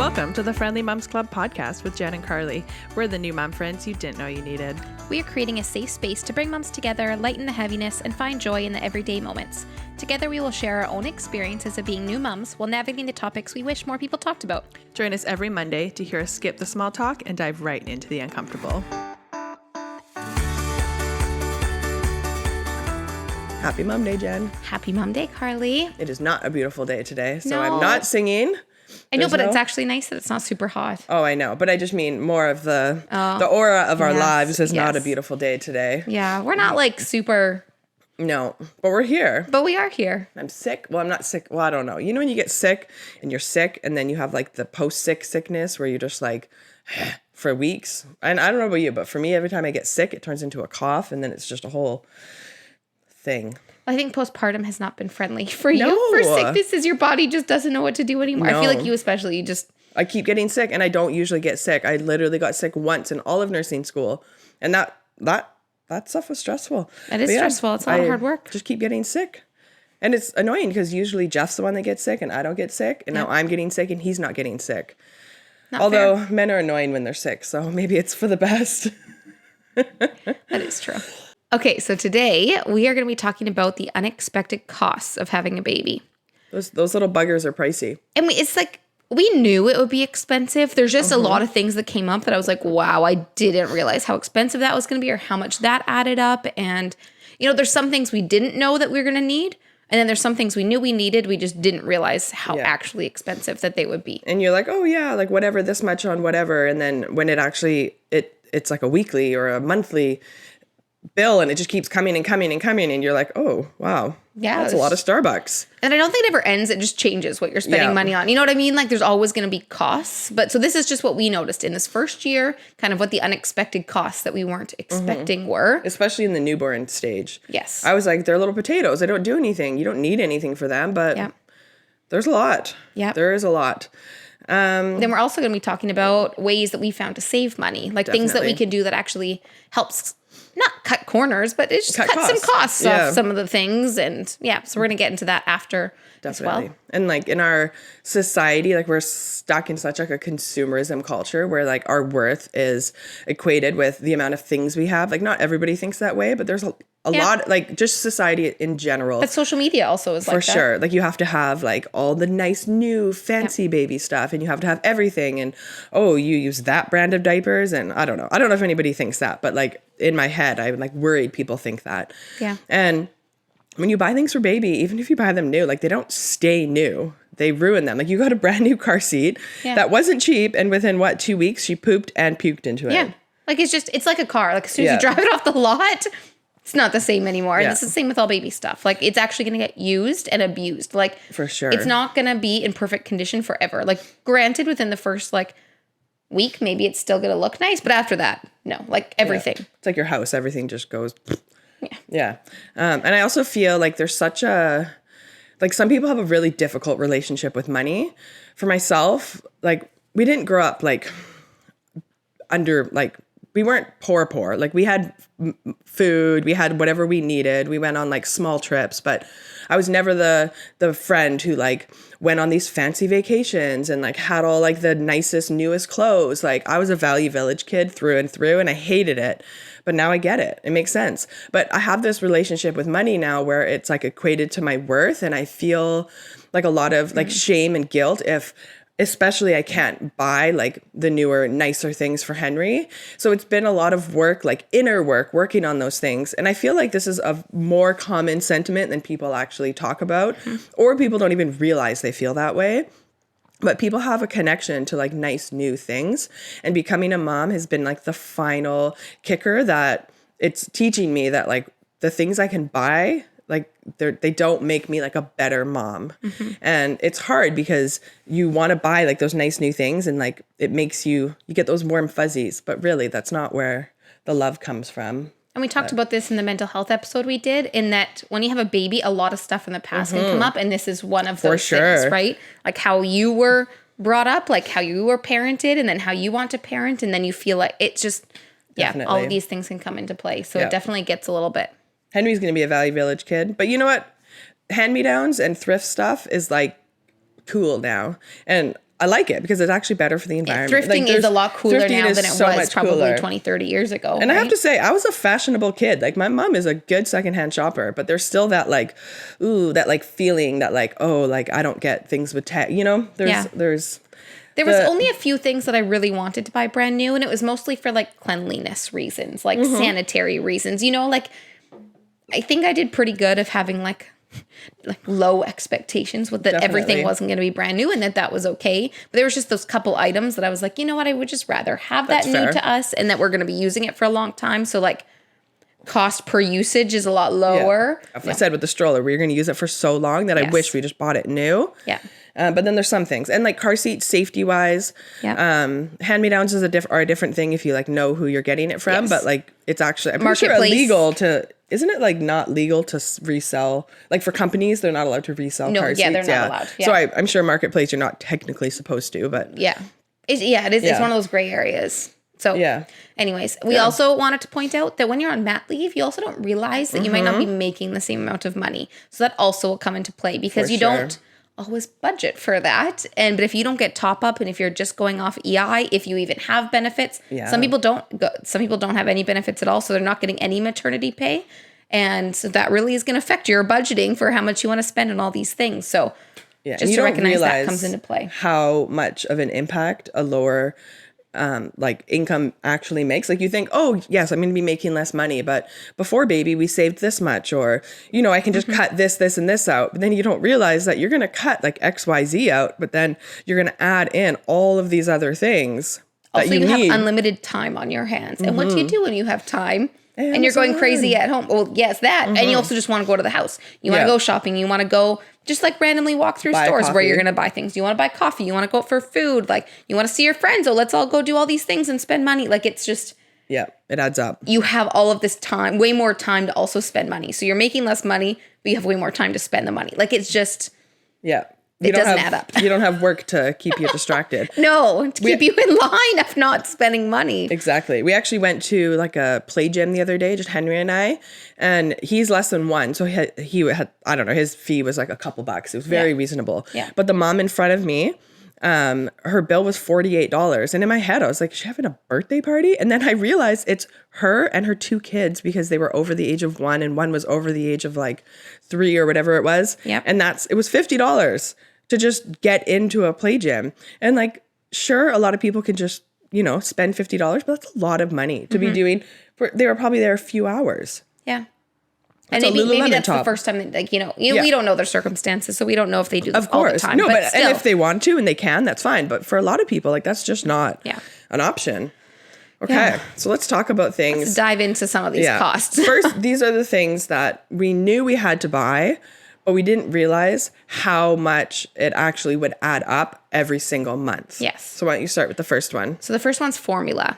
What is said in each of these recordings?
Welcome to the Friendly Moms Club podcast with Jen and Karlee. We're the new mom friends you didn't know you needed. We are creating a safe space to bring moms together, lighten the heaviness, and find joy in the everyday moments. Together, we will share our own experiences of being new moms while navigating the topics we wish more people talked about. Join us every Monday to hear us skip the small talk and dive right into the uncomfortable. Happy Mom Day, Jen. Happy Mom Day, Karlee. It is not a beautiful day today, so No. I'm not singing. I know, but it's actually nice that it's not super hot. Oh, I know. But I just mean more of the aura of our lives is not a beautiful day today. Yeah, we're not like super. No, but we're here. But we are here. I'm sick. Well, I'm not sick. Well, I don't know. You know when you get sick and you're sick and then you have like the post-sick sickness where you're just like for weeks? And I don't know about you, but for me, every time I get sick, it turns into a cough and then it's just a whole thing. I think postpartum has not been friendly for you. No. For sicknesses, your body just doesn't know what to do anymore. No. I feel like you especially, I keep getting sick and I don't usually get sick. I literally got sick once in all of nursing school. And that stuff was stressful. It is stressful. It's a lot of hard work. Just keep getting sick. And it's annoying because usually Jeff's the one that gets sick and I don't get sick. And now I'm getting sick and he's not getting sick. Not Although fair. men are annoying when they're sick. So maybe it's for the best. That is true. Okay, so today we are going to be talking about the unexpected costs of having a baby. Those little buggers are pricey. And it's like, we knew it would be expensive. There's just a lot of things that came up that I was like, wow, I didn't realize how expensive that was going to be or how much that added up. And, you know, there's some things we didn't know that we were going to need. And then there's some things we knew we needed. We just didn't realize how actually expensive that they would be. And you're like, oh yeah, like whatever, this much on whatever. And then when it actually, it's like a weekly or a monthly bill and it just keeps coming and coming and coming. And you're like, oh, wow. Yeah. That's a lot of Starbucks. And I don't think it ever ends. It just changes what you're spending money on. You know what I mean? Like there's always going to be costs. But so this is just what we noticed in this first year, kind of what the unexpected costs that we weren't expecting were. Especially in the newborn stage. Yes. I was like, they're little potatoes. They don't do anything. You don't need anything for them. But there's a lot. Yeah. There is a lot. Then we're also going to be talking about ways that we found to save money. Like things that we can do that actually helps not cut corners, but it just cut some costs off some of the things. And so we're going to get into that after as well. And like in our society, like we're stuck in such like a consumerism culture where like our worth is equated with the amount of things we have. Like not everybody thinks that way, but there's a lot, like just society in general. But social media also is like that. For sure. Like you have to have like all the nice new fancy baby stuff and you have to have everything. And you use that brand of diapers. And I don't know if anybody thinks that, but like in my head, I'm like worried people think that. Yeah. And when you buy things for baby, even if you buy them new, like they don't stay new. They ruin them. Like you got a brand new car seat that wasn't cheap. And within 2 weeks, she pooped and puked into it. Yeah. Like it's like a car. Like as soon as you drive it off the lot, it's not the same anymore. Yeah. It's the same with all baby stuff. Like it's actually going to get used and abused. Like for sure. It's not going to be in perfect condition forever. Like granted within the first week, maybe it's still going to look nice. But after that, no, like everything. Yeah. It's like your house. Everything just goes. Yeah. And I also feel like there's such a, like some people have a really difficult relationship with money. For myself, like we didn't grow up like under, like we weren't poor. Like we had food, we had whatever we needed. We went on like small trips, but I was never the friend who like went on these fancy vacations and like had all like the nicest, newest clothes. Like I was a Value Village kid through and through and I hated it. But now I get it. It makes sense. But I have this relationship with money now where it's like equated to my worth. And I feel like a lot of like shame and guilt if especially I can't buy like the newer, nicer things for Henry. So it's been a lot of work, like inner work, working on those things. And I feel like this is a more common sentiment than people actually talk about, or people don't even realize they feel that way. But people have a connection to like nice new things, and becoming a mom has been like the final kicker that it's teaching me that like the things I can buy, like they don't make me like a better mom. And it's hard because you want to buy like those nice new things and like it makes you get those warm fuzzies, but really that's not where the love comes from. And we talked about this in the mental health episode we did, in that when you have a baby, a lot of stuff in the past can come up. And this is one of those things, right? Like how you were brought up, like how you were parented, and then how you want to parent. And then you feel like it's just, all of these things can come into play. So it definitely gets a little bit. Henry's going to be a Value Village kid. But you know what? Hand-me-downs and thrift stuff is like cool now. And I like it because it's actually better for the environment. Thrifting is a lot cooler now than it was probably cooler. 20, 30 years ago. And I have to say, I was a fashionable kid. Like my mom is a good secondhand shopper, but there's still that like, ooh, that like feeling that like, oh, like I don't get things with tech, you know, there was only a few things that I really wanted to buy brand new. And it was mostly for like cleanliness reasons, like sanitary reasons, you know, like I think I did pretty good of having like low expectations with that everything wasn't going to be brand new and that was okay. But there was just those couple items that I was like, you know what, I would just rather have that new to us and that we're going to be using it for a long time. So like cost per usage is a lot lower. Yeah. I said with the stroller, we're going to use it for so long that I wish we just bought it new. Yeah. But then there's some things, and like car seats, safety wise, hand-me-downs are a different thing if you like know who you're getting it from. But like it's actually, I'm pretty sure illegal to. Isn't it like not legal to resell? Like for companies, they're not allowed to resell car seats. They're not allowed. Yeah. So I'm sure Marketplace, you're not technically supposed to, but it is. It's one of those gray areas. So anyways, we also wanted to point out that when you're on mat leave, you also don't realize that you might not be making the same amount of money. So that also will come into play because you don't always budget for that. But if you don't get top up and if you're just going off EI, if you even have benefits, some people don't have any benefits at all. So they're not getting any maternity pay. And so that really is going to affect your budgeting for how much you want to spend on all these things. So just to recognize that comes into play. How much of an impact a lower like income actually makes. Like you think, oh yes, I'm going to be making less money, but before baby we saved this much, or you know, I can just cut this and this out. But then you don't realize that you're going to cut like XYZ out, but then you're going to add in all of these other things. Also, you have unlimited time on your hands. And what do you do when you have time? And you're going crazy at home. Well, yes, that. And you also just want to go to the house. You want to go shopping. You want to go just like randomly walk through stores where you're going to buy things. You want to buy coffee. You want to go out for food. Like you want to see your friends. Oh, let's all go do all these things and spend money. Like it's just. Yeah, it adds up. You have all of this time, way more time to also spend money. So you're making less money, but you have way more time to spend the money. Like it's just. Yeah. It doesn't add up. You don't have work to keep you distracted. No, to keep you in line of not spending money. Exactly. We actually went to like a play gym the other day, just Henry and I, and he's less than one. So he had, I don't know, his fee was like a couple bucks. It was very reasonable. Yeah. But the mom in front of me, her bill was $48. And in my head, I was like, is she having a birthday party? And then I realized it's her and her two kids because they were over the age of 1 and one was over the age of like 3 or whatever it was. Yep. And it was $50 to just get into a play gym. And like, sure, a lot of people can just, you know, spend $50, but that's a lot of money to be doing. They were probably there a few hours. Yeah. And maybe that's the first time that, like, you know, we don't know their circumstances, so we don't know if they do this all the time. No, but and if they want to and they can, that's fine. But for a lot of people, like that's just not an option. Okay, so let's talk about things. Let's dive into some of these costs. First, these are the things that we knew we had to buy, but we didn't realize how much it actually would add up every single month. Yes. So why don't you start with the first one? So the first one's formula.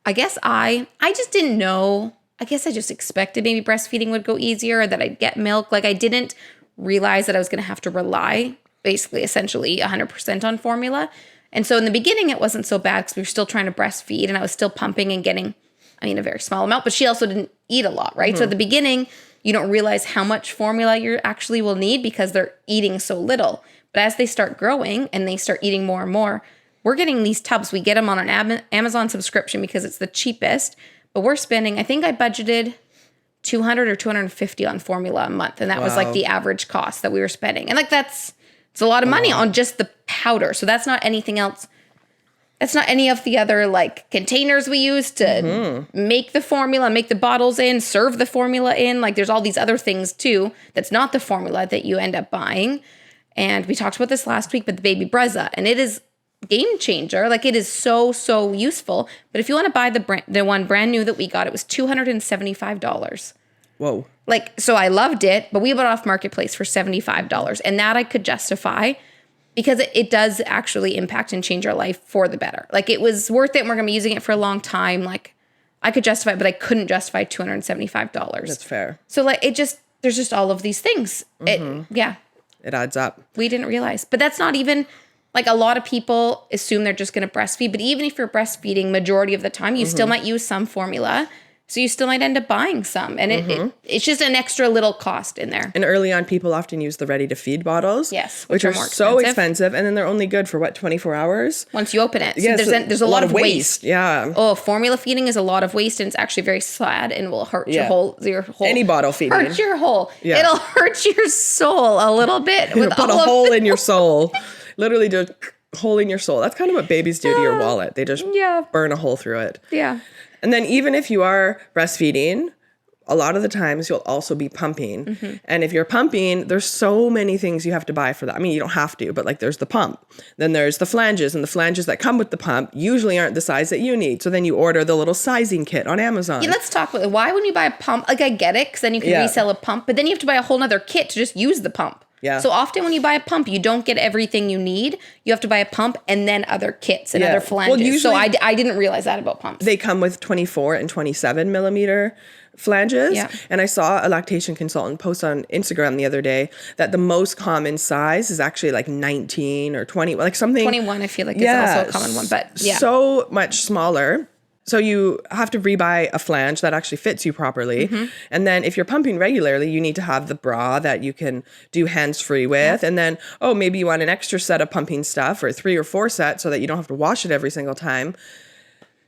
I guess I just didn't know. I guess I just expected maybe breastfeeding would go easier or that I'd get milk. Like I didn't realize that I was going to have to rely essentially 100% on formula. And so in the beginning, it wasn't so bad because we were still trying to breastfeed and I was still pumping and getting, a very small amount, but she also didn't eat a lot, right? So at the beginning, you don't realize how much formula you actually will need because they're eating so little. But as they start growing and they start eating more and more, we're getting these tubs. We get them on an Amazon subscription because it's the cheapest. But we're spending, I think I budgeted $200 or $250 on formula a month. And that was like the average cost that we were spending. And like it's a lot of money on just the powder. So that's not anything else. That's not any of the other like containers we use to make the formula, make the bottles in, serve the formula in. Like there's all these other things too. That's not the formula that you end up buying. And we talked about this last week, but the baby Brezza, and it is game changer. Like it is so, so useful. But if you want to buy the one brand new that we got, it was $275. Whoa. Like, so I loved it, but we bought it off Marketplace for $75. And that I could justify because it does actually impact and change our life for the better. Like it was worth it and we're going to be using it for a long time. Like I could justify it, but I couldn't justify $275. That's fair. So like there's just all of these things. It adds up. We didn't realize. But that's not even, like a lot of people assume they're just going to breastfeed. But even if you're breastfeeding majority of the time, you still might use some formula So you still might end up buying some. And it's just an extra little cost in there. And early on, people often use the ready-to-feed bottles. Yes, which are more so expensive. And then they're only good for, 24 hours? Once you open it. So yes, there's a lot of waste. Yeah. Oh, formula feeding is a lot of waste, and it's actually very sad and will hurt your whole. Any bottle feeding. Hurt your whole. Yeah. It'll hurt your soul a little bit. It'll put a hole in your soul. Literally just hole in your soul. That's kind of what babies do to your wallet. They just burn a hole through it. Yeah. And then even if you are breastfeeding, a lot of the times you'll also be pumping. And if you're pumping, there's so many things you have to buy for that. I mean, you don't have to, but like there's the pump. Then there's the flanges, and the flanges that come with the pump usually aren't the size that you need. So then you order the little sizing kit on Amazon. Yeah, let's talk about it. Why when you buy a pump, like I get it, because then you can resell a pump, but then you have to buy a whole nother kit to just use the pump. Yeah. So often when you buy a pump, you don't get everything you need. You have to buy a pump and then other kits and other flanges. Well, usually, so I didn't realize that about pumps. They come with 24 and 27 millimeter flanges. Yeah. And I saw a lactation consultant post on Instagram the other day that the most common size is actually like 19 or 20, like something. 21, I feel like is also a common one, but so much smaller. So you have to rebuy a flange that actually fits you properly. And then if you're pumping regularly, you need to have the bra that you can do hands-free with. And then, maybe you want an extra set of pumping stuff or 3 or 4 sets so that you don't have to wash it every single time.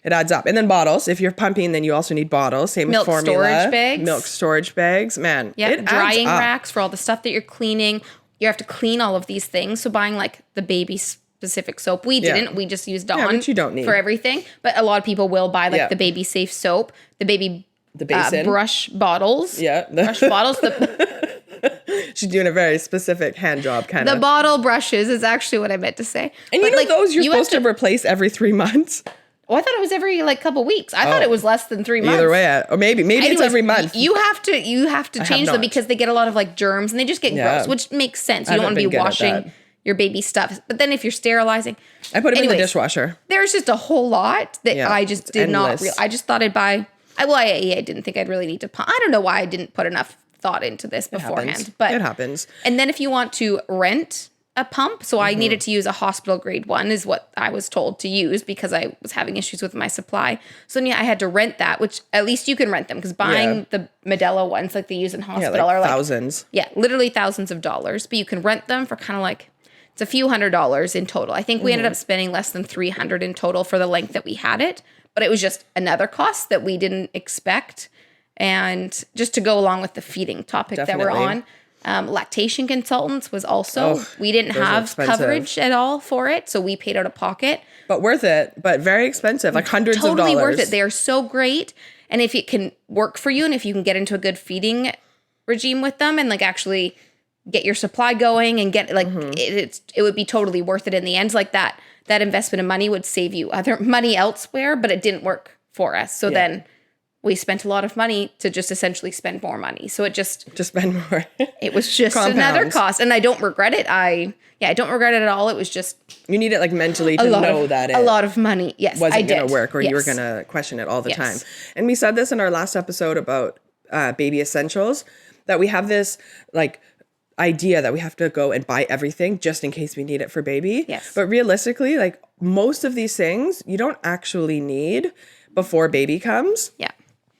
It adds up. And then bottles. If you're pumping, then you also need bottles. Same with formula. Milk storage bags. Man, it drying adds up. racks for all the stuff that you're cleaning. You have to clean all of these things. So buying like the baby specific soap. We didn't. We just used Dawn which you don't need. For everything. But a lot of people will buy like the baby safe soap, the baby brush bottles. Yeah. Brush bottles. She's doing a very specific hand job kind of. The bottle brushes is actually what I meant to say. And those you're supposed to replace every 3 months. Oh, I thought it was every couple weeks. I thought it was less than 3 months. Either way, or maybe Anyways, it's every month. You have to change them because they get a lot of germs and they just get gross, which makes sense. You don't want to be washing your baby stuff. But then if you're sterilizing, I put them in the dishwasher. There's just a whole lot that I just did not. I just thought I'd buy. I didn't think I'd really need to. I don't know why I didn't put enough thought into this beforehand, but it happens. And then if you want to rent a pump, so I needed to use a hospital grade one, is what I was told to use because I was having issues with my supply. So I had to rent that, which at least you can rent them because buying the Modelo ones like they use in hospital are thousands. Literally thousands of dollars. But you can rent them for kind of it's a few $100s in total. I think we ended up spending less than $300 in total for the length that we had it, but it was just another cost that we didn't expect. And just to go along with the feeding topic that we're on. Lactation consultants was also, we didn't have coverage at all for it. So we paid out of pocket. But worth it, but very expensive, like hundreds of dollars. Totally worth it. They are so great. And if it can work for you and if you can get into a good feeding regime with them and actually get your supply going and get it would be totally worth it in the end. That investment of money would save you other money elsewhere, but it didn't work for us. So then we spent a lot of money to just essentially spend more money. So it just spend more. It was just another cost. And I don't regret it. I don't regret it at all. It was just. You need it mentally to know that a lot of money. Yes, wasn't going to work or you were going to question it all the time. And we said this in our last episode about baby essentials, that we have this idea that we have to go and buy everything just in case we need it for baby. Yes. But realistically, most of these things you don't actually need before baby comes. Yeah.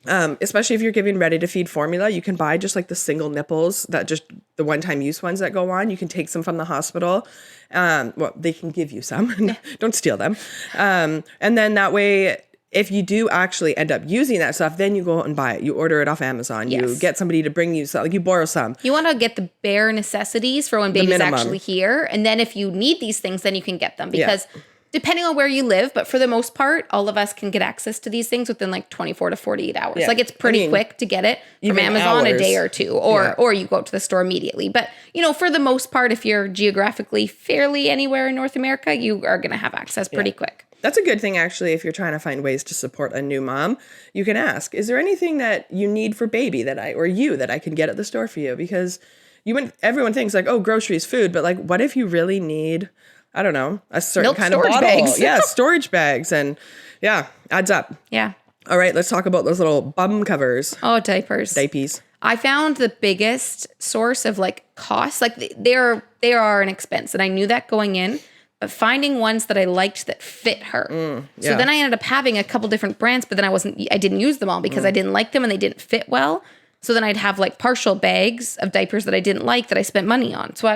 Especially if you're giving ready to feed formula, you can buy just the single nipples that just the one-time use ones that go on. You can take some from the hospital. They can give you some. Don't steal them. And then that way, if you do actually end up using that stuff, then you go out and buy it. You order it off Amazon. Yes. You get somebody to bring you some, you borrow some. You want to get the bare necessities for when baby's actually here. And then if you need these things, then you can get them because depending on where you live, but for the most part, all of us can get access to these things within 24 to 48 hours. Yeah. It's pretty quick to get it from Amazon, a day or two, or you go to the store immediately. But, for the most part, if you're geographically fairly anywhere in North America, you are going to have access pretty quick. That's a good thing, actually, if you're trying to find ways to support a new mom. You can ask, is there anything that you need for baby that I can get at the store for you? Because everyone thinks groceries, food, but what if you really need, I don't know, a certain kind of bottle? Bags. Yeah, storage bags. And adds up. Yeah. All right, let's talk about those little bum covers. Oh, diapers. Diapies. I found the biggest source of costs. They are an expense. And I knew that going in. finding ones that I liked that fit her. Yeah. So then I ended up having a couple different brands, but then I didn't use them all because I didn't like them and they didn't fit well. So then I'd have like partial bags of diapers that I didn't like that I spent money on. So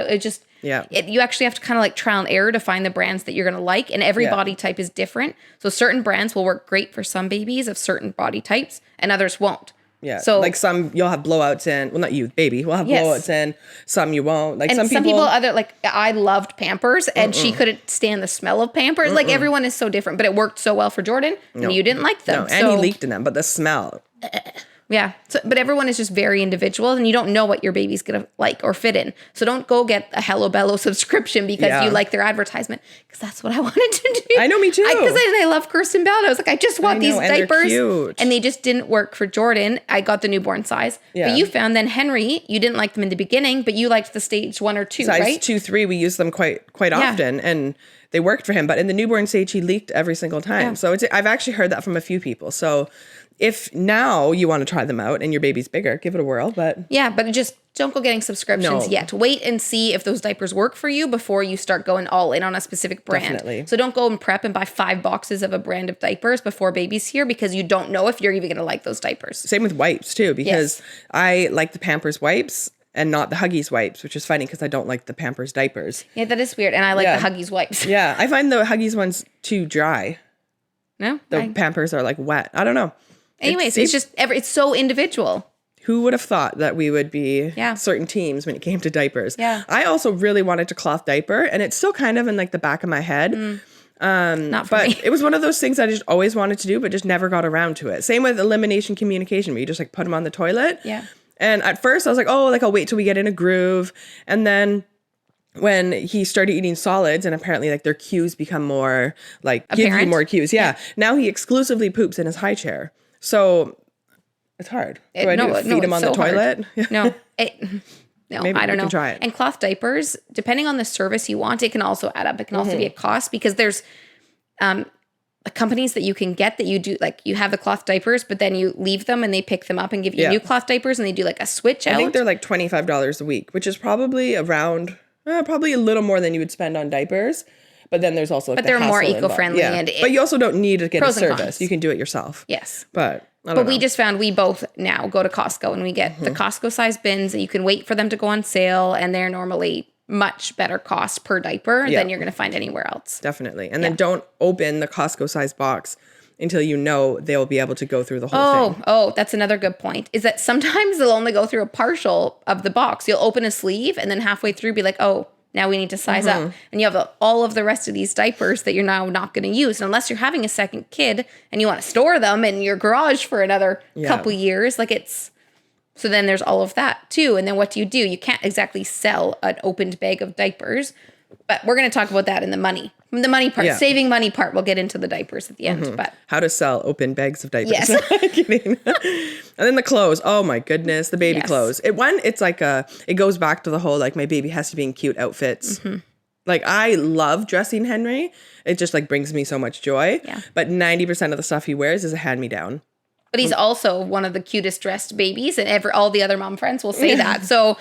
you actually have to kind of like trial and error to find the brands that you're going to like. And every body type is different. So certain brands will work great for some babies of certain body types and others won't. Yeah. So like some you'll have blowouts in. Well, not you, baby. We'll have blowouts in. Some you won't. Like and some people I loved Pampers and she couldn't stand the smell of Pampers. Like everyone is so different, but it worked so well for Jordan and you didn't like them. No, and he leaked in them, but the smell. Yeah. So, but everyone is just very individual and you don't know what your baby's going to like or fit in. So don't go get a Hello Bello subscription because you like their advertisement. Because that's what I wanted to do. I know, me too. Because I love Kirsten Bell. And I was like, I just want these diapers. And they just didn't work for Jordan. I got the newborn size. Yeah. But you found then Henry, you didn't like them in the beginning, but you liked the stage 1 or 2, size right? 2, 3, we use them quite often. And they worked for him. But in the newborn stage, he leaked every single time. Yeah. So I've actually heard that from a few people. So if now you want to try them out and your baby's bigger, give it a whirl. But just don't go getting subscriptions yet. Wait and see if those diapers work for you before you start going all in on a specific brand. Definitely. So don't go and prep and buy 5 boxes of a brand of diapers before baby's here because you don't know if you're even going to like those diapers. Same with wipes too, because I like the Pampers wipes and not the Huggies wipes, which is funny because I don't like the Pampers diapers. Yeah, that is weird. And I like the Huggies wipes. Yeah, I find the Huggies ones too dry. No? The Pampers are like wet. I don't know. Anyways, it's so individual. Who would have thought that we would be certain teams when it came to diapers? Yeah. I also really wanted to cloth diaper, and it's still kind of in like the back of my head. Not for me. It was one of those things I just always wanted to do, but just never got around to it. Same with elimination communication, where you just like put them on the toilet. Yeah. And at first I was like, I'll wait till we get in a groove. And then when he started eating solids and apparently like their cues become more like give you more cues. Yeah. Now he exclusively poops in his high chair. So it's hard. Feed him on the toilet? No, Maybe I don't know. Try it. And cloth diapers, depending on the service you want, it can also add up. It can also be a cost because there's companies that you can get that you do like you have the cloth diapers, but then you leave them and they pick them up and give you new cloth diapers and they do like a switch out. I think they're like $25 a week, which is probably around probably a little more than you would spend on diapers. But then there's also like they're more eco-friendly but you also don't need to get a service. Cons. You can do it yourself. Yes. But we just found we both now go to Costco and we get the Costco size bins that you can wait for them to go on sale and they're normally much better cost per diaper than you're going to find anywhere else. Definitely. And then don't open the Costco size box until you know they'll be able to go through the whole thing. Oh, that's another good point. Is that sometimes they'll only go through a partial of the box. You'll open a sleeve and then halfway through be like, now we need to size up. And you have all of the rest of these diapers that you're now not going to use. And unless you're having a second kid and you want to store them in your garage for another couple years, so then there's all of that too. And then what do? You can't exactly sell an opened bag of diapers, but we're going to talk about that in the money part, saving money part. We'll get into the diapers at the end, but how to sell open bags of diapers. Yes. Kidding. And then the clothes. Oh my goodness. The baby clothes. It's like it goes back to the whole, like my baby has to be in cute outfits. Like I love dressing Henry. It just like brings me so much joy. Yeah. But 90% of the stuff he wears is a hand-me-down. But he's also one of the cutest dressed babies, and all the other mom friends will say that. So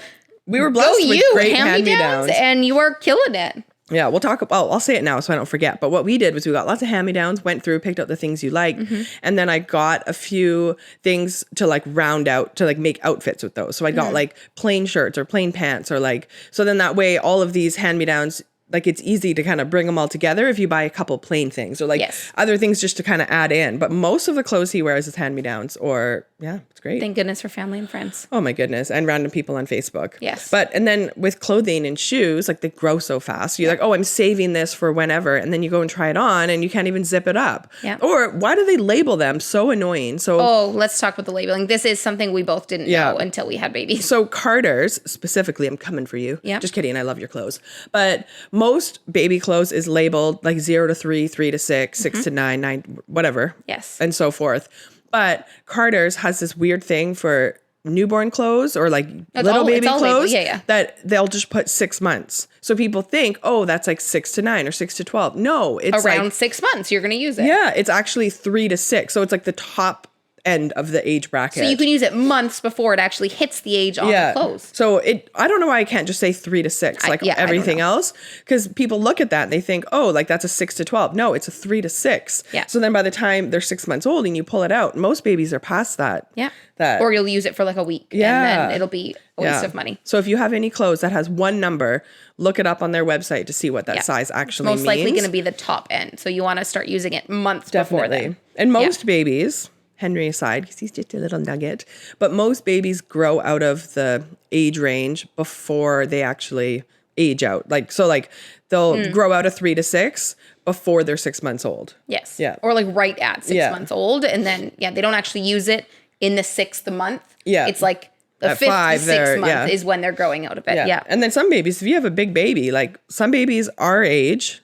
we were blessed with great hand-me-downs, and you are killing it. Yeah, we'll talk about, I'll say it now so I don't forget. But what we did was we got lots of hand-me-downs, went through, picked out the things you liked. And then I got a few things to like round out, to like make outfits with those. So I got like plain shirts or plain pants or like, so then that way all of these hand-me-downs, like it's easy to kind of bring them all together if you buy a couple plain things or like other things just to kind of add in. But most of the clothes he wears is hand-me-downs or it's great. Thank goodness for family and friends. Oh my goodness. And random people on Facebook. Yes. And then with clothing and shoes, like they grow so fast. You're like, I'm saving this for whenever. And then you go and try it on and you can't even zip it up. Yeah. Or why do they label them? So annoying. So let's talk about the labeling. This is something we both didn't know until we had babies. So Carter's specifically, I'm coming for you. Yeah. Just kidding. I love your clothes. But most baby clothes is labeled like 0 to 3, 3 to 6, 6 to 9, 9, whatever. Yes. And so forth. But Carter's has this weird thing for newborn clothes or like little baby clothes that they'll just put 6 months. So people think, that's like 6 to 9 or 6 to 12. No, it's around like 6 months you're going to use it. Yeah, it's actually 3 to 6. So it's like the top end of the age bracket. So you can use it months before it actually hits the age on the clothes. So I don't know why I can't just say 3 to 6, like everything else. Because people look at that and they think, oh, like that's a 6 to 12. No, it's a 3 to 6. Yeah. So then by the time they're 6 months old and you pull it out, most babies are past that. Yeah. That, or you'll use it for like a week. Yeah. And then it'll be a waste of money. So if you have any clothes that has one number, look it up on their website to see what that size actually means. Most likely going to be the top end. So you want to start using it months before then. And most babies, Henry aside, because he's just a little nugget, but most babies grow out of the age range before they actually age out. Like, so like they'll grow out of 3 to 6 before they're 6 months old. Yes. Yeah. Or like right at 6 months old. And then, they don't actually use it in the 6th month. Yeah. It's like the 5th to 6th month is when they're growing out of it. Yeah. And then some babies, if you have a big baby, like some babies our baby's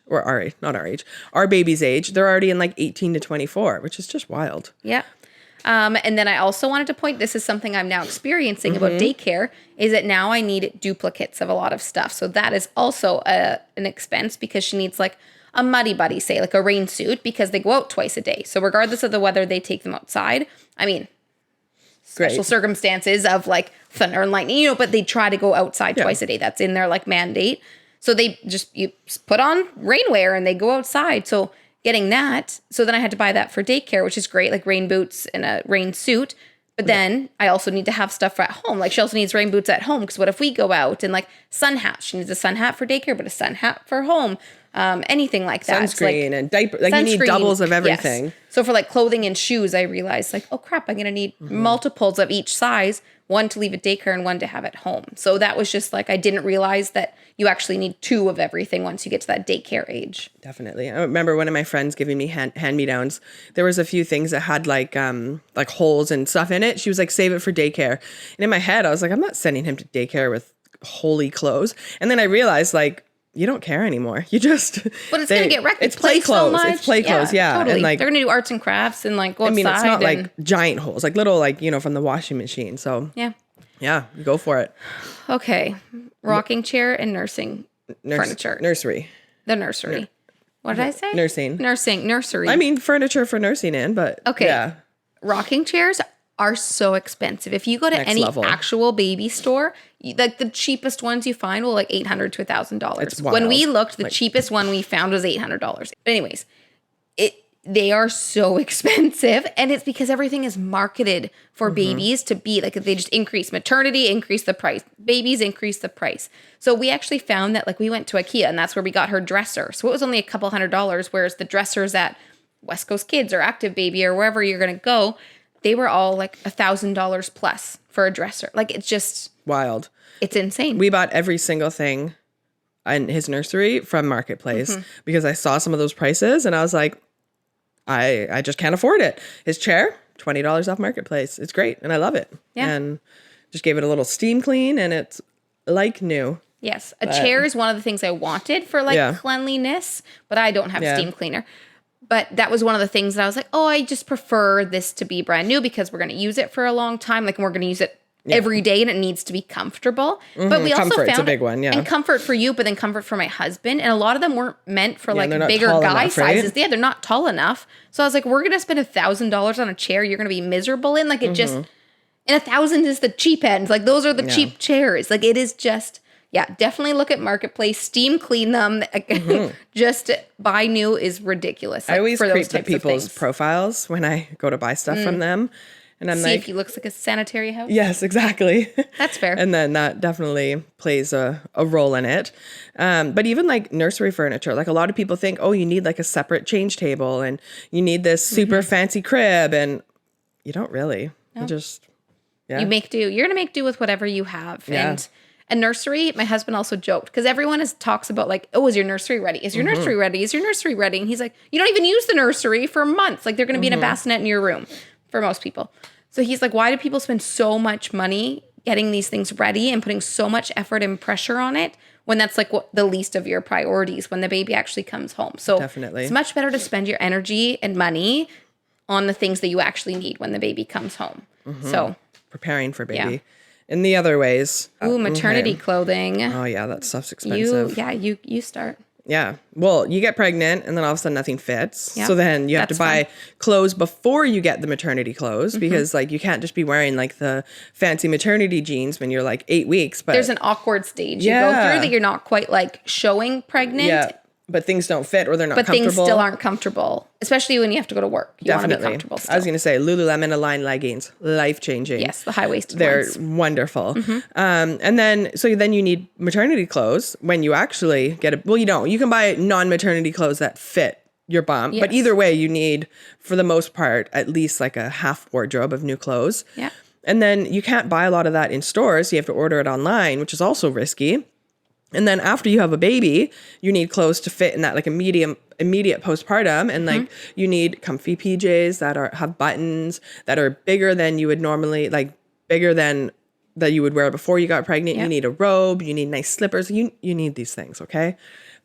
age, they're already in like 18 to 24, which is just wild. Yeah. And then I also wanted to point, this is something I'm now experiencing about daycare, is that now I need duplicates of a lot of stuff. So that is also an expense because she needs like a muddy buddy, say like a rain suit, because they go out twice a day. So regardless of the weather, they take them outside. I mean, special circumstances of like thunder and lightning, but they try to go outside twice a day. That's in their like mandate. So they you put on rainwear and they go outside. So getting that. So then I had to buy that for daycare, which is great, like rain boots and a rain suit. But then I also need to have stuff for at home. Like she also needs rain boots at home because what if we go out, and like sun hat? She needs a sun hat for daycare, but a sun hat for home. Anything like that. Sunscreen and diaper. Like you need doubles of everything. Yes. So for like clothing and shoes, I realized like, oh crap, I'm going to need multiples of each size, one to leave at daycare and one to have at home. So that was just like, I didn't realize that you actually need 2 of everything once you get to that daycare age. Definitely. I remember one of my friends giving me hand-me-downs. There was a few things that had like holes and stuff in it. She was like, save it for daycare. And in my head, I was like, I'm not sending him to daycare with holy clothes. And then I realized like, you don't care anymore. You just... But it's going to get wrecked. It's play clothes. So it's play clothes, Totally. And like, they're going to do arts and crafts and like go outside. I mean, it's not like giant holes, like little like, from the washing machine. So yeah, go for it. Okay. Rocking chair and nursing furniture. Nursery. The nursery. What did I say? Nursery. I mean, furniture for nursing in, but yeah. Rocking chairs are so expensive. If you go to any actual baby store, like the cheapest ones you find will like $800 to $1,000. When we looked, the cheapest one we found was $800. But anyways, they are so expensive, and it's because everything is marketed for babies to be like, they just increase maternity, increase the price. Babies increase the price. So we actually found that like we went to IKEA and that's where we got her dresser. So it was only a couple $100, whereas the dressers at West Coast Kids or Active Baby or wherever you're going to go, they were all like $1,000 plus for a dresser. Like it's just wild. It's insane. We bought every single thing in his nursery from Marketplace because I saw some of those prices and I was like, I just can't afford it. His chair, $20 off Marketplace. It's great and I love it. Yeah. And just gave it a little steam clean and it's like new. Yes. A chair is one of the things I wanted for like cleanliness, but I don't have a steam cleaner. But that was one of the things that I was like, oh, I just prefer this to be brand new because we're going to use it for a long time. Like, we're going to use it every day and it needs to be comfortable. But we also found a big one, and comfort for you, but then comfort for my husband. And a lot of them weren't meant for like bigger guy sizes. Yeah, they're not tall enough. So I was like, we're going to spend $1,000 on a chair you're going to be miserable in. Like it just, and $1,000 is the cheap end. Like those are the cheap chairs. Like it is just... Yeah, definitely look at Marketplace, steam clean them. Just buy new is ridiculous. Like, I always creep to people's profiles when I go to buy stuff from them. And I'm See if he looks like a sanitary house. Yes, exactly. That's fair. And then that definitely plays a role in it. But even like nursery furniture, like a lot of people think, oh, you need like a separate change table and you need this super fancy crib. And you don't really. No. You just, You make do. You're going to make do with whatever you have. Yeah. And a nursery, my husband also joked, because everyone talks about like, oh, is your nursery ready? Is your nursery ready? Is your nursery ready? And he's like, you don't even use the nursery for months. Like they're going to be in a bassinet in your room for most people. So he's like, why do people spend so much money getting these things ready and putting so much effort and pressure on it when that's like the least of your priorities when the baby actually comes home? So definitely, it's much better to spend your energy and money on the things that you actually need when the baby comes home. So preparing for baby. Yeah. In the other ways. Ooh, maternity clothing. Oh, yeah, that stuff's expensive. You start. Yeah. Well, you get pregnant and then all of a sudden nothing fits. Yep. So then you have to That's buy fun. clothes before you get the maternity clothes because like you can't just be wearing like the fancy maternity jeans when you're like 8 weeks. But There's an awkward stage you go through that you're not quite like showing pregnant. yeah, but things don't fit or they're not But comfortable. things still aren't comfortable, especially when you have to go to work. You want to be comfortable still. I was going to say Lululemon Align leggings, life-changing. Yes, the high-waisted They're ones. wonderful. And then you need maternity clothes when you actually get it. Well, you don't. You can buy non-maternity clothes that fit your bump. But Yes. either way, you need, for the most part, at least like a half wardrobe of new clothes. Yeah. And then you can't buy a lot of that in stores. You have to order it online, which is also risky. And then after you have a baby, you need clothes to fit in that like immediate postpartum. And like you need comfy PJs that have buttons that are bigger than you would normally, like bigger than that you would wear before you got pregnant. Yep. You need a robe, you need nice slippers. You need these things, okay?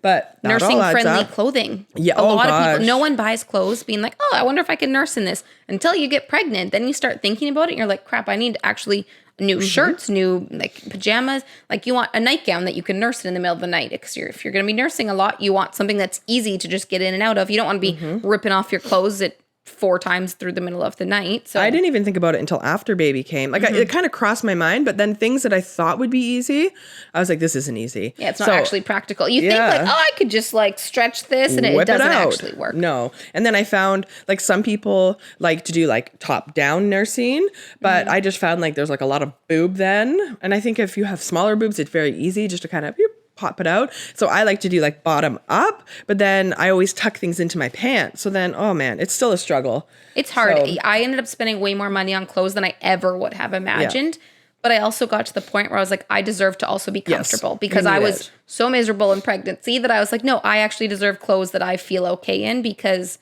But that all adds Nursing-friendly up. clothing. Yeah, a oh lot of gosh. people, no one buys clothes being like, oh, I wonder if I can nurse in this. Until you get pregnant, then you start thinking about it and you're like, crap, I need actually new shirts, new like pajamas. Like you want a nightgown that you can nurse in the middle of the night. Because if you're going to be nursing a lot, you want something that's easy to just get in and out of. You don't want to be ripping off your clothes at 4 times through the middle of the night. So I didn't even think about it until after baby came. Like it kind of crossed my mind, but then things that I thought would be easy, I was like, this isn't easy. yeah, it's not actually practical. You think like, oh, I could just like stretch this and it Whip doesn't out. actually work. No. And then I found like some people like to do like top down nursing, but I just found like there's like a lot of boob then. And I think if you have smaller boobs, it's very easy just to kind of pop it out. So I like to do like bottom up, but then I always tuck things into my pants. So then, oh man, it's still a struggle. It's hard. So- I ended up spending way more money on clothes than I ever would have imagined. But I also got to the point where I was like, I deserve to also be comfortable because I was so miserable in pregnancy that I was like, no, I actually deserve clothes that I feel okay in because,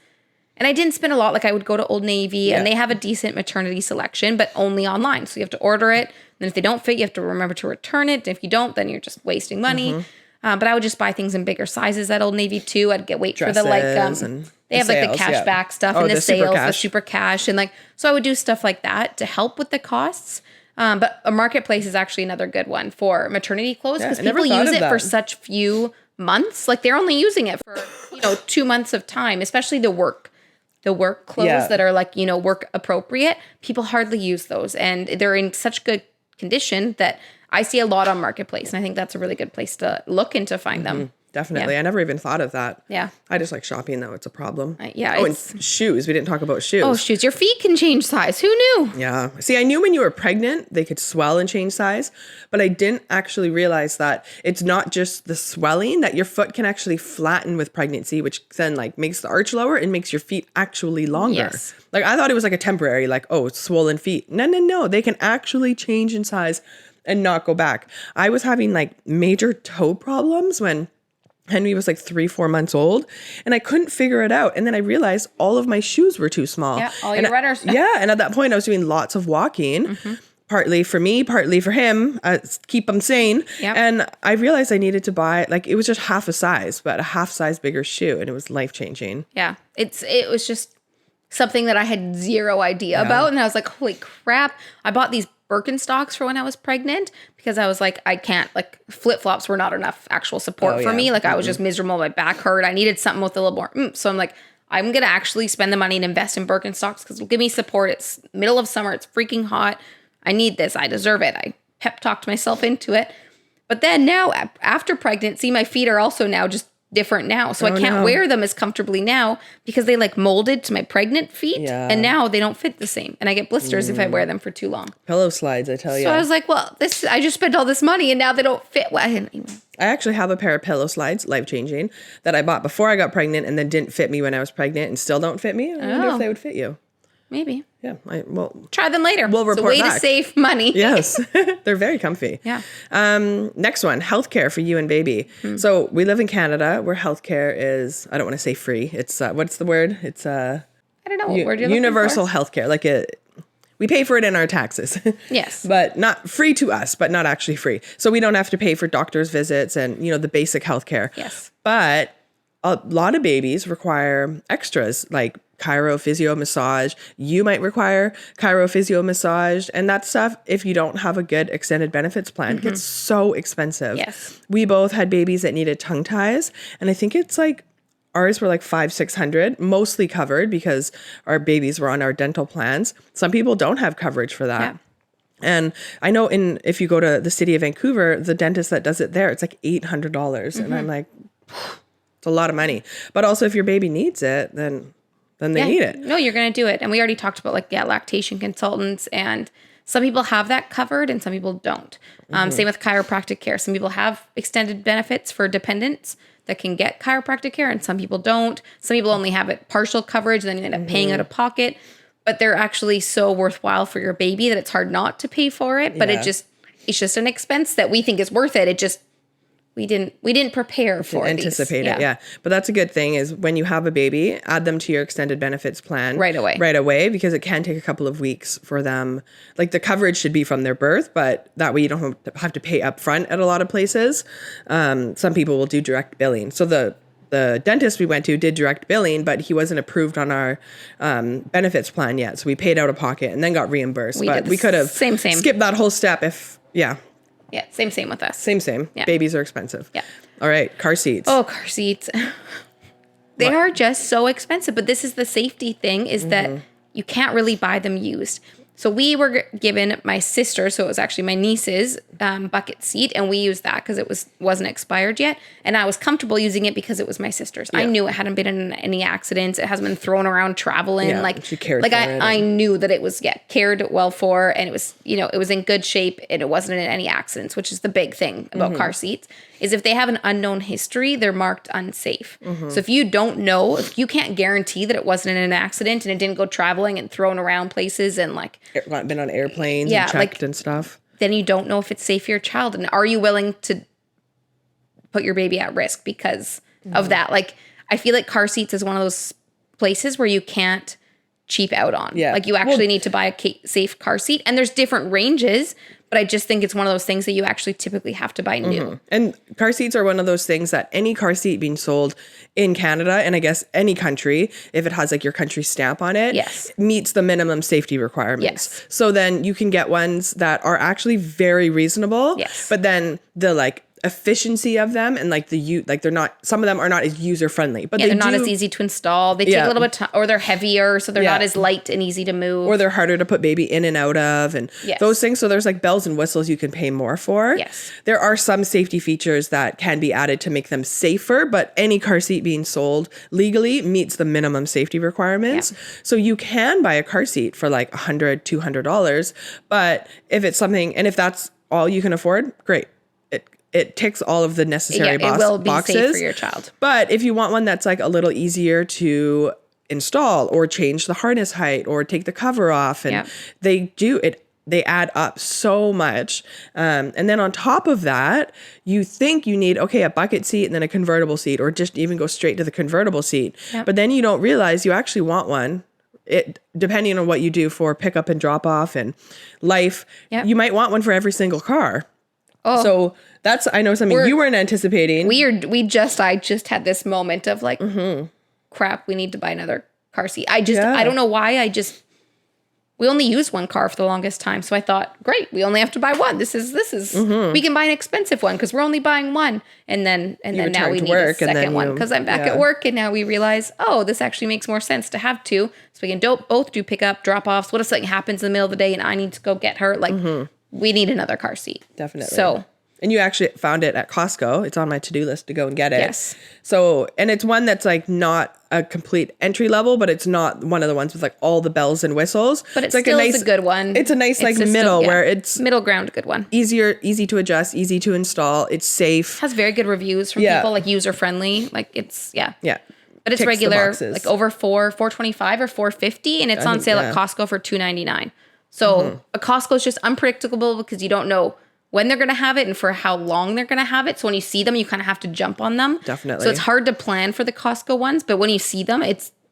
and I didn't spend a lot. Like I would go to Old Navy and they have a decent maternity selection, but only online. So you have to order it. And if they don't fit, you have to remember to return it. If you don't, then you're just wasting money. But I would just buy things in bigger sizes at Old Navy too. I'd wait for the like, and they have like the sales, cashback stuff Oh, and the the super sales, the cash. super cash. And like, so I would do stuff like that to help with the costs. But a marketplace is actually another good one for maternity clothes because I never people thought use of it for that. such few months. Like they're only using it for, 2 months of time, especially the work clothes that are like, work appropriate. People hardly use those and they're in such good condition that I see a lot on Marketplace. And I think that's a really good place to look and to find them. Definitely. Yeah. I never even thought of that. Yeah. I just like shopping though. It's a problem. Yeah. Oh, and shoes. We didn't talk about shoes. Oh, shoes. Your feet can change size. Who knew? Yeah. See, I knew when you were pregnant, they could swell and change size, but I didn't actually realize that it's not just the swelling, that your foot can actually flatten with pregnancy, which then like makes the arch lower and makes your feet actually longer. Yes. Like I thought it was like a temporary, like, oh, it's swollen feet. No. They can actually change in size and not go back. I was having like major toe problems when Henry was like 3-4 months old and I couldn't figure it out. And then I realized all of my shoes were too small. Yeah, all and your runners. And at that point I was doing lots of walking, partly for me, partly for him, keep him sane. Yep. And I realized I needed to buy, like, it was just half a size, but a half size bigger shoe. And it was life-changing. Yeah. It was just something that I had zero idea about. And I was like, holy crap. I bought these Birkenstocks for when I was pregnant because I was like, I can't, like flip-flops were not enough actual support for me. Like I was just miserable. My back hurt. I needed something with a little more. So I'm like, I'm going to actually spend the money and invest in Birkenstocks because it'll give me support. It's middle of summer. It's freaking hot. I need this. I deserve it. I pep talked myself into it. But then now after pregnancy, my feet are also now just different now. So I can't wear them as comfortably now because they like molded to my pregnant feet. Yeah. And now they don't fit the same. And I get blisters if I wear them for too long. Pillow slides, I tell you. So I was like, well, I just spent all this money and now they don't fit. Well, anyway. I actually have a pair of pillow slides, life-changing, that I bought before I got pregnant and then didn't fit me when I was pregnant and still don't fit me. I wonder if they would fit you. Maybe. Yeah. Well, Try them later. We'll report it's a way back. to save money. Yes. They're very comfy. Yeah. Next one, healthcare for you and baby. So we live in Canada where healthcare is, I don't want to say free. It's, what's the word? It's I don't know what word you're universal looking healthcare. Like we pay for it in our taxes. Yes. But not free to us, but not actually free. So we don't have to pay for doctor's visits and, the basic healthcare. Yes. But a lot of babies require extras like physio massage. You might require physio massage, and that stuff, if you don't have a good extended benefits plan, gets so expensive. Yes. We both had babies that needed tongue ties, and I think it's like ours were like $500-$600, mostly covered because our babies were on our dental plans. Some people don't have coverage for that. Yeah. And I know if you go to the city of Vancouver, the dentist that does it there, it's like $800. And I'm like, it's a lot of money. But also if your baby needs it, then they need it. No, you're going to do it. And we already talked about lactation consultants, and some people have that covered and some people don't. Same with chiropractic care. Some people have extended benefits for dependents that can get chiropractic care, and some people don't. Some people only have it partial coverage, and then you end up paying out of pocket. But they're actually so worthwhile for your baby that it's hard not to pay for it. But it's just an expense that we think is worth it. It just we didn't prepare for it. Anticipate it, yeah. But that's a good thing is when you have a baby, add them to your extended benefits plan right away, because it can take a couple of weeks for them. Like the coverage should be from their birth, but that way you don't have to pay up front at a lot of places. Some people will do direct billing. So the dentist we went to did direct billing, but he wasn't approved on our benefits plan yet. So we paid out of pocket and then got reimbursed. But we could have skipped that whole step if. Yeah, same with us. Same. Yeah. Babies are expensive. Yeah. All right, car seats. Oh, car seats. They are just so expensive. But this is the safety thing, is that you can't really buy them used. So we were given my sister, so it was actually my niece's bucket seat, and we used that because it wasn't expired yet, and I was comfortable using it because it was my sister's. Yeah. I knew it hadn't been in any accidents. It hasn't been thrown around traveling. Yeah, like she cared like for I knew that it was cared well for, and it was it was in good shape, and it wasn't in any accidents, which is the big thing about car seats. Is if they have an unknown history, they're marked unsafe. So if you don't know, if you can't guarantee that it wasn't in an accident and it didn't go traveling and thrown around places and been on airplanes and checked and stuff, then you don't know if it's safe for your child. And are you willing to put your baby at risk because of that? Like, I feel like car seats is one of those places where you can't cheap out on. Yeah. Like you actually need to buy a safe car seat, and there's different ranges. But I just think it's one of those things that you actually typically have to buy new. And car seats are one of those things that any car seat being sold in Canada, and I guess any country, if it has like your country stamp on it, meets the minimum safety requirements. Yes. So then you can get ones that are actually very reasonable. Yes. But then the efficiency of them and they're not, some of them are not as user friendly, but they're not as easy to install. They take a little bit of time, or they're heavier, so they're not as light and easy to move, or they're harder to put baby in and out of, and those things. So there's like bells and whistles you can pay more for. Yes, there are some safety features that can be added to make them safer, but any car seat being sold legally meets the minimum safety requirements. So you can buy a car seat for like $100-$200, but if it's something, and if that's all you can afford, great. It ticks all of the necessary boxes. It will be safe for your child. But if you want one that's like a little easier to install or change the harness height or take the cover off, and they add up so much. And then on top of that, you think you need, a bucket seat and then a convertible seat, or just even go straight to the convertible seat. Yep. But then you don't realize you actually want one. Depending on what you do for pickup and drop off and life, you might want one for every single car. Oh. So that's, I know something you weren't anticipating. I just had this moment of like, crap, we need to buy another car seat. I don't know why. We only used one car for the longest time. So I thought, great, we only have to buy one. This is, we can buy an expensive one because we're only buying one. And then now we need a second one because I'm back at work, and now we realize, this actually makes more sense to have two. So we can both do pickup, drop offs. What if something happens in the middle of the day and I need to go get her? Like, we need another car seat. Definitely. So, and you actually found it at Costco. It's on my to-do list to go and get it. Yes. So, and it's one that's like not a complete entry level, but it's not one of the ones with like all the bells and whistles. But it's like still a good one. It's a nice middle where it's middle ground, good one. Easy to adjust, easy to install. It's safe. Has very good reviews from people, like user friendly. Like it's Yeah. But it's regular, like over $4.25 or $4.50, and it's on sale at Costco for $2.99. So a Costco is just unpredictable because you don't know when they're going to have it and for how long they're going to have it. So when you see them, you kind of have to jump on them. Definitely. So it's hard to plan for the Costco ones, but when you see them,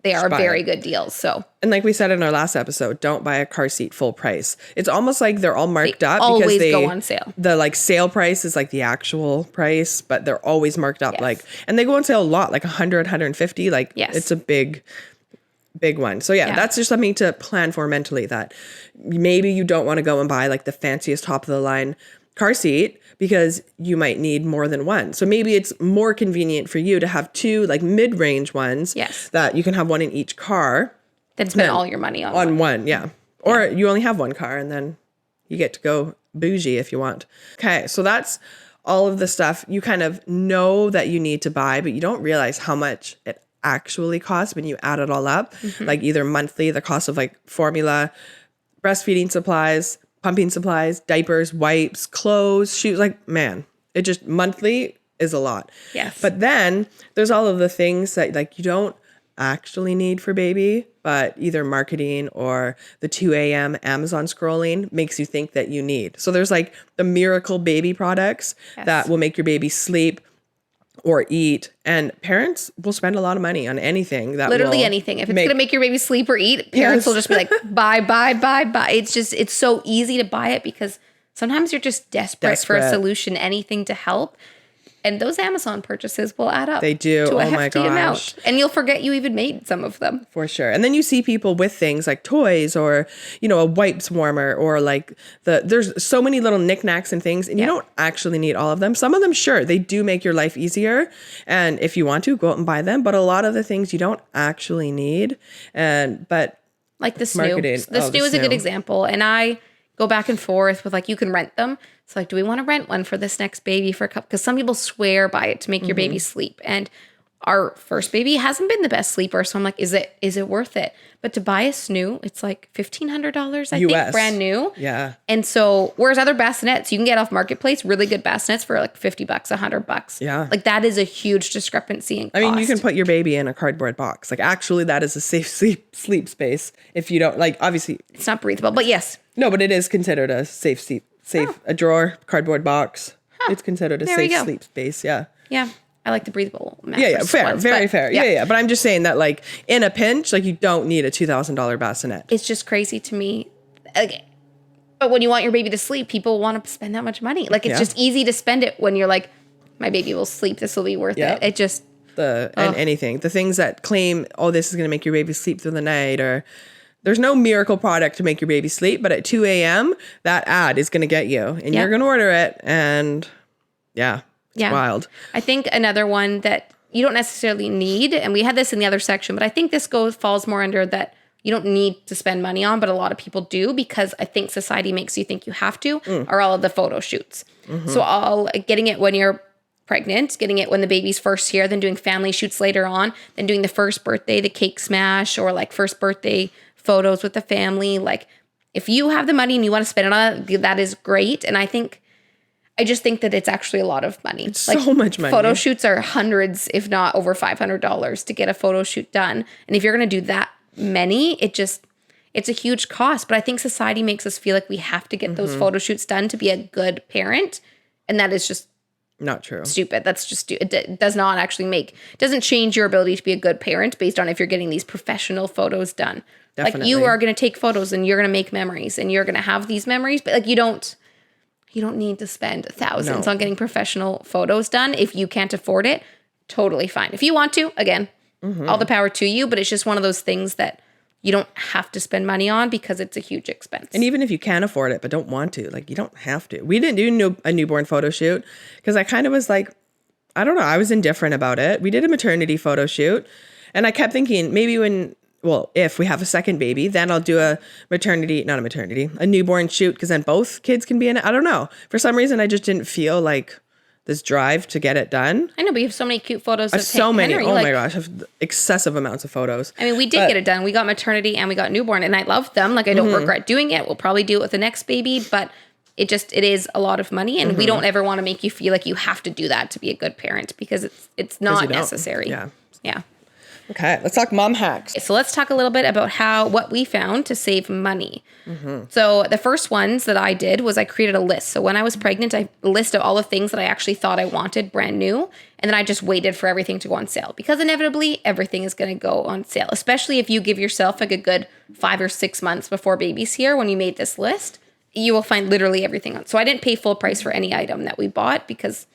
they are very good deals. So, and like we said in our last episode, don't buy a car seat full price. It's almost like they're all marked up because they go on sale. The like sale price is like the actual price, but they're always marked up and they go on sale a lot, like 100, 150. Like it's a big big one. So yeah, that's just something to plan for mentally, that maybe you don't want to go and buy like the fanciest top of the line car seat because you might need more than one. So maybe it's more convenient for you to have 2 like mid-range ones that you can have one in each car. Then spend all your money on one. Yeah. Or you only have one car and then you get to go bougie if you want. Okay. So that's all of the stuff you kind of know that you need to buy, but you don't realize how much it actually costs when you add it all up. Like either monthly, the cost of like formula, breastfeeding supplies, pumping supplies, diapers, wipes, clothes, shoes. Like, man, it just monthly is a lot. Yes. But then there's all of the things that like you don't actually need for baby, but either marketing or the 2 a.m. Amazon scrolling makes you think that you need. So there's like the miracle baby products that will make your baby sleep or eat, and parents will spend a lot of money on anything that literally anything. If it's going to make your baby sleep or eat, parents will just be like, buy. It's so easy to buy it because sometimes you're just desperate for a solution, anything to help. And those Amazon purchases will add up. They do. To a hefty amount. And you'll forget you even made some of them. For sure. And then you see people with things like toys or, you know, a wipes warmer or like there's so many little knickknacks and things, and you don't actually need all of them. Some of them, sure, they do make your life easier. And if you want to, go out and buy them. But a lot of the things you don't actually need. But like the snoo. The snoo is a good example. And I go back and forth with like, you can rent them. So like, do we want to rent one for this next baby for a couple? Because some people swear by it to make your baby sleep. And our first baby hasn't been the best sleeper. So I'm like, is it worth it? But to buy a snoo, it's like $1,500, I think, brand new. Yeah. And so, whereas other bassinets, you can get off Marketplace, really good bassinets for like $50, $100. Yeah. Like that is a huge discrepancy in cost. I mean, you can put your baby in a cardboard box. Like actually that is a safe sleep space. If you don't like, obviously. It's not breathable, but yes. No, but it is considered a safe sleep. A drawer, cardboard box. It's considered a safe sleep space. Yeah. Yeah. I like the breathable mattress. Yeah. Fair. Ones, very fair. Yeah. But I'm just saying that like in a pinch, like you don't need a $2,000 bassinet. It's just crazy to me. Okay. But when you want your baby to sleep, people want to spend that much money. Like it's just easy to spend it when you're like, my baby will sleep. This will be worth it. It just. And anything. The things that claim, oh, this is going to make your baby sleep through the night, or there's no miracle product to make your baby sleep, but at 2 a.m., that ad is going to get you, and you're going to order it, and it's wild. I think another one that you don't necessarily need, and we had this in the other section, but I think this falls more under that you don't need to spend money on, but a lot of people do because I think society makes you think you have to, are all of the photo shoots. So getting it when you're pregnant, getting it when the baby's first here, then doing family shoots later on, then doing the first birthday, the cake smash, or like first birthday photos with the family. Like if you have the money and you want to spend it on it, that is great. And I just think that it's actually a lot of money. It's like so much money. Photo shoots are hundreds, if not over $500 to get a photo shoot done. And if you're going to do that many, it's a huge cost. But I think society makes us feel like we have to get those photo shoots done to be a good parent. And that is just not true. Stupid. That's just, it does not actually doesn't change your ability to be a good parent based on if you're getting these professional photos done. Definitely. Like you are going to take photos and you're going to make memories and you're going to have these memories, but like you don't need to spend thousands on getting professional photos done. If you can't afford it, totally fine. If you want to, again, all the power to you, but it's just one of those things that you don't have to spend money on because it's a huge expense. And even if you can afford it, but don't want to, like you don't have to. We didn't do a newborn photo shoot because I kind of was like, I don't know, I was indifferent about it. We did a maternity photo shoot and I kept thinking maybe if we have a second baby, then I'll do a newborn shoot because then both kids can be in it. I don't know. For some reason, I just didn't feel like this drive to get it done. I know, but you have so many cute photos of so many. Henry. My gosh, I have excessive amounts of photos. I mean, we did get it done. We got maternity and we got newborn, and I loved them. Like, I don't regret doing it. We'll probably do it with the next baby, but it is a lot of money, and we don't ever want to make you feel like you have to do that to be a good parent because it's not necessary. Yeah. Okay, let's talk mom hacks. So let's talk a little bit about what we found to save money. So the first ones that I did was I created a list. So when I was pregnant, I listed all the things that I actually thought I wanted brand new. And then I just waited for everything to go on sale because inevitably everything is going to go on sale, especially if you give yourself like a good 5 or 6 months before baby's here. When you made this list, you will find literally everything on. So I didn't pay full price for any item that we bought because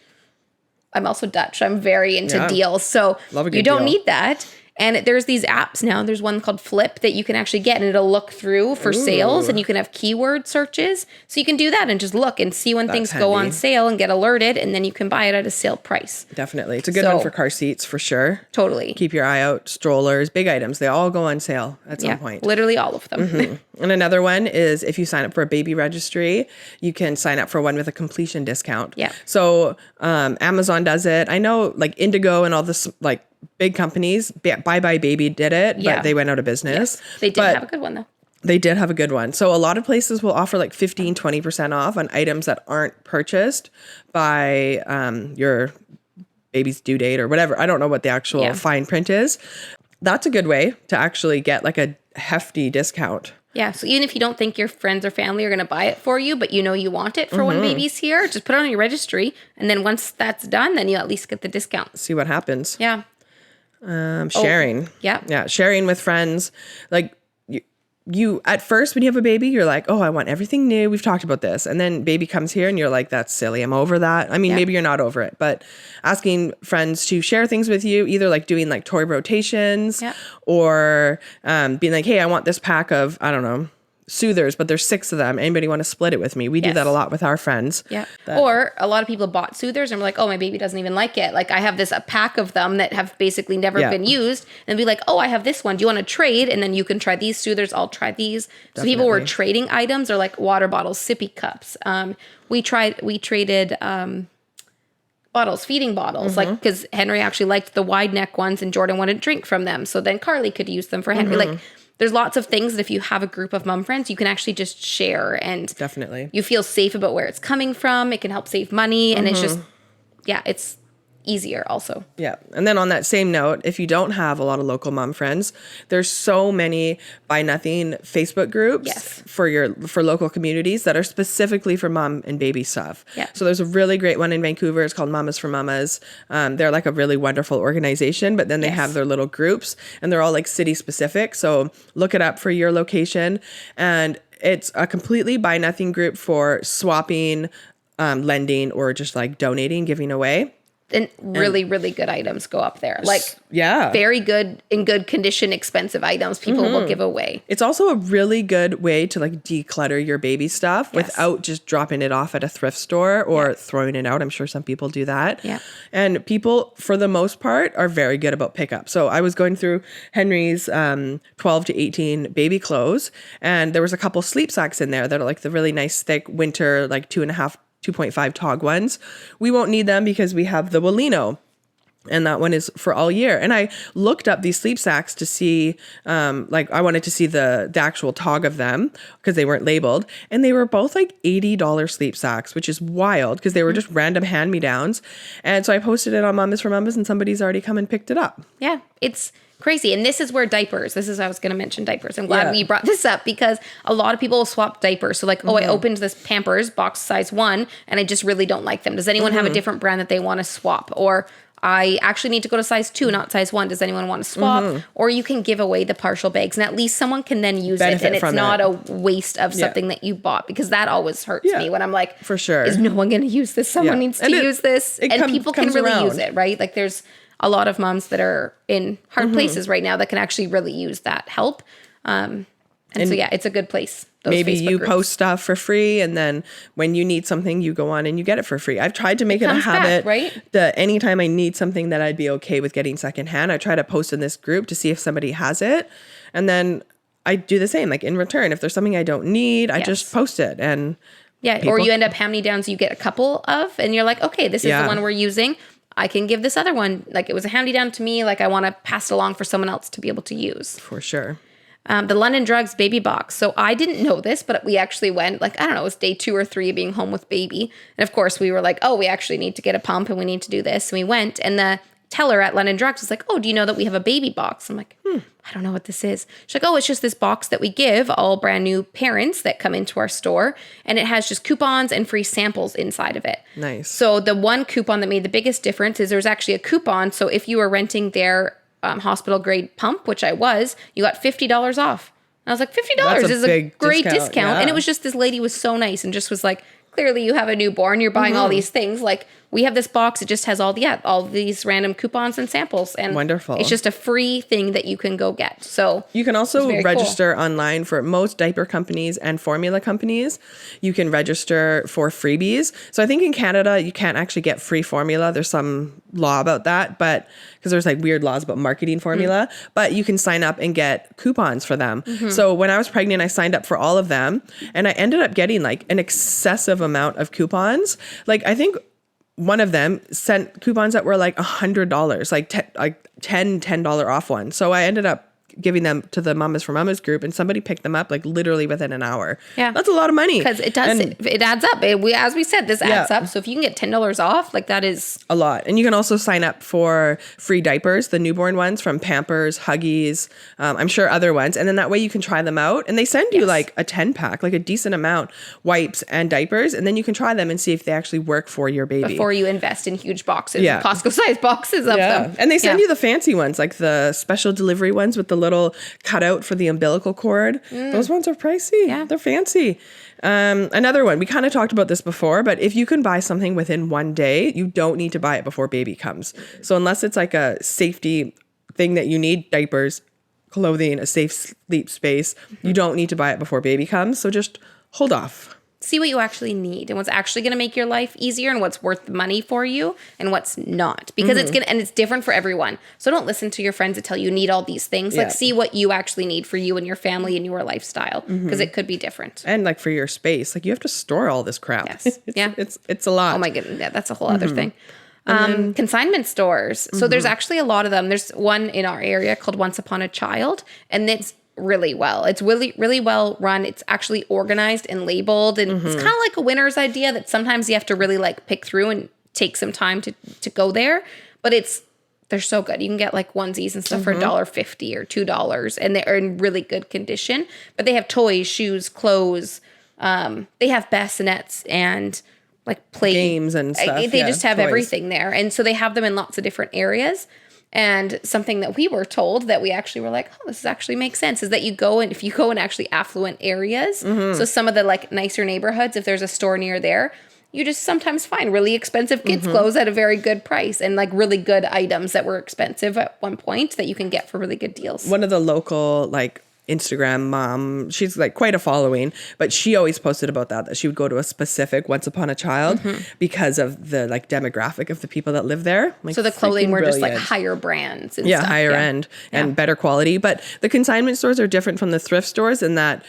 I'm also Dutch. I'm very into deals. So you don't need that. And there's these apps now. There's one called Flip that you can actually get, and it'll look through for sales, and you can have keyword searches. So you can do that and just look and see when things go on sale and get alerted, and then you can buy it at a sale price. Definitely. It's a good one for car seats for sure. Totally. Keep your eye out. Strollers, big items. They all go on sale at some point. Literally all of them. And another one is if you sign up for a baby registry, you can sign up for one with a completion discount. Yeah. So Amazon does it. I know like Indigo and all this like big companies, Bye Bye Baby did it, but they went out of business. Yes. They did have a good one though. They did have a good one. So a lot of places will offer like 15, 20% off on items that aren't purchased by your baby's due date or whatever. I don't know what the actual fine print is. That's a good way to actually get like a hefty discount. Yeah, so even if you don't think your friends or family are going to buy it for you, but you know you want it for when baby's here, just put it on your registry. And then once that's done, then you at least get the discount. See what happens. Yeah. Sharing. Yeah. Sharing with friends. Like you at first when you have a baby, you're like, oh, I want everything new. We've talked about this. And then baby comes here and you're like, that's silly. I'm over that. I mean, maybe you're not over it, but asking friends to share things with you, either like doing like toy rotations or being like, hey, I want this pack of, I don't know, soothers, but there's 6 of them. Anybody want to split it with me? We do that a lot with our friends. Yeah. Or a lot of people bought soothers and were like, oh, my baby doesn't even like it. Like I have a pack of them that have basically never been used, and be like, oh, I have this one. Do you want to trade? And then you can try these soothers. I'll try these. Definitely. So people were trading items, or like water bottles, sippy cups. We traded bottles, feeding bottles, like because Henry actually liked the wide neck ones and Jordan wanted to drink from them. So then Karlee could use them for Henry. Like there's lots of things that if you have a group of mom friends, you can actually just share, and definitely you feel safe about where it's coming from. It can help save money, and it's just, it's easier also. Yeah. And then on that same note, if you don't have a lot of local mom friends, there's so many Buy Nothing Facebook groups for local communities that are specifically for mom and baby stuff. Yeah. So there's a really great one in Vancouver. It's called Mamas for Mamas. They're like a really wonderful organization, but then they have their little groups and they're all like city specific. So look it up for your location. And it's a completely Buy Nothing group for swapping, lending, or just like donating, giving away. And really, really good items go up there. Like, very good, in good condition, expensive items people will give away. It's also a really good way to like declutter your baby stuff without just dropping it off at a thrift store or throwing it out. I'm sure some people do that. Yeah. And people, for the most part, are very good about pickup. So I was going through Henry's 12 to 18 baby clothes, and there was a couple sleep sacks in there that are like the really nice, thick winter, like 2.5 tog ones. We won't need them because we have the Walino, and that one is for all year. And I looked up these sleep sacks to see, I wanted to see the actual tog of them because they weren't labeled, and they were both like $80 sleep sacks, which is wild because they were just random hand-me-downs. And so I posted it on Mamas for Mamas, and somebody's already come and picked it up. Yeah, it's crazy. And this is where diapers, I was going to mention diapers. I'm glad we brought this up because a lot of people will swap diapers. So like, I opened this Pampers box size 1 and I just really don't like them. Does anyone have a different brand that they want to swap? Or I actually need to go to size 2, not size 1. Does anyone want to swap? Or you can give away the partial bags, and at least someone can then use it, and it's not a waste of something that you bought, because that always hurts me when I'm like, for sure, is no one going to use this? Someone needs to use this, and people can really use it, right? Like there's a lot of moms that are in hard places right now that can actually really use that help. And so, it's a good place. Maybe Facebook you groups. post stuff for free, and then when you need something, you go on and you get it for free. I've tried to make it a habit that anytime I need something that I'd be okay with getting secondhand, I try to post in this group to see if somebody has it. And then I do the same, like in return. If there's something I don't need, I just post it. And or you end up hand-me-downs you get a couple of, and you're like, okay, this is the one we're using. I can give this other one. Like it was a handy-down to me. Like I want to pass it along for someone else to be able to use. For sure. The London Drugs baby box. So I didn't know this, but we actually went, like, I don't know, it was day 2 or 3 being home with baby. And of course we were like, oh, we actually need to get a pump and we need to do this. And we went, and the teller at London Drugs was like, oh, do you know that we have a baby box? I'm like, I don't know what this is. She's like, oh, it's just this box that we give all brand new parents that come into our store. And it has just coupons and free samples inside of it. Nice. So the one coupon that made the biggest difference is there's actually a coupon. So if you were renting their hospital grade pump, which I was, you got $50 off. And I was like, $50 is a great discount. And it was just, this lady was so nice and just was like, clearly you have a newborn, you're buying all these things. Like, we have this box. It just has all these random coupons and samples. And wonderful. It's just a free thing that you can go get. So you can also register online for most diaper companies and formula companies. You can register for freebies. So I think in Canada, you can't actually get free formula. There's some law about that, but because there's like weird laws about marketing formula, but you can sign up and get coupons for them. So when I was pregnant, I signed up for all of them, and I ended up getting like an excessive amount of coupons. Like I think one of them sent coupons that were like $100, like $10 off one. So I ended up giving them to the Mamas for Mamas group, and somebody picked them up like literally within an hour. Yeah. That's a lot of money. Because it does, it adds up. As we said, this adds up. So if you can get $10 off, like that is a lot. And you can also sign up for free diapers, the newborn ones from Pampers, Huggies, I'm sure other ones. And then that way you can try them out, and they send you like a 10 pack, like a decent amount, wipes and diapers. And then you can try them and see if they actually work for your baby. Before you invest in huge boxes, Costco sized boxes of them. And they send you the fancy ones, like the special delivery ones with the little cutout for the umbilical cord. Those ones are pricey. Yeah. They're fancy. Another one, we kind of talked about this before, but if you can buy something within one day, you don't need to buy it before baby comes. So unless it's like a safety thing that you need, diapers, clothing, a safe sleep space, you don't need to buy it before baby comes. So just hold off. See what you actually need and what's actually going to make your life easier and what's worth the money for you and what's not, because it's different for everyone. So don't listen to your friends that tell you need all these things. Like see what you actually need for you and your family and your lifestyle, because it could be different. And like for your space, like you have to store all this crap. Yes. It's a lot. Oh my goodness. Yeah, that's a whole other thing. Consignment stores. So there's actually a lot of them. There's one in our area called Once Upon a Child, and it's really well run. It's actually organized and labeled, and it's kind of like a winner's idea that sometimes you have to really like pick through and take some time to go there, but they're so good. You can get like onesies and stuff for $1.50 or $2, and they're in really good condition, but they have toys, shoes, clothes. They have bassinets and like play games and stuff. They just have everything there. And so they have them in lots of different areas. And something that we were told that we actually were like, oh, this actually makes sense, is that if you go in actually affluent areas, so some of the like nicer neighborhoods, if there's a store near there, you just sometimes find really expensive kids' clothes at a very good price, and like really good items that were expensive at one point that you can get for really good deals. One of the local like Instagram mom, she's like quite a following, but she always posted about that she would go to a specific Once Upon a Child because of the like demographic of the people that live there. Like, so the clothing were just like higher brands and stuff. Higher end and better quality. But the consignment stores are different from the thrift stores in that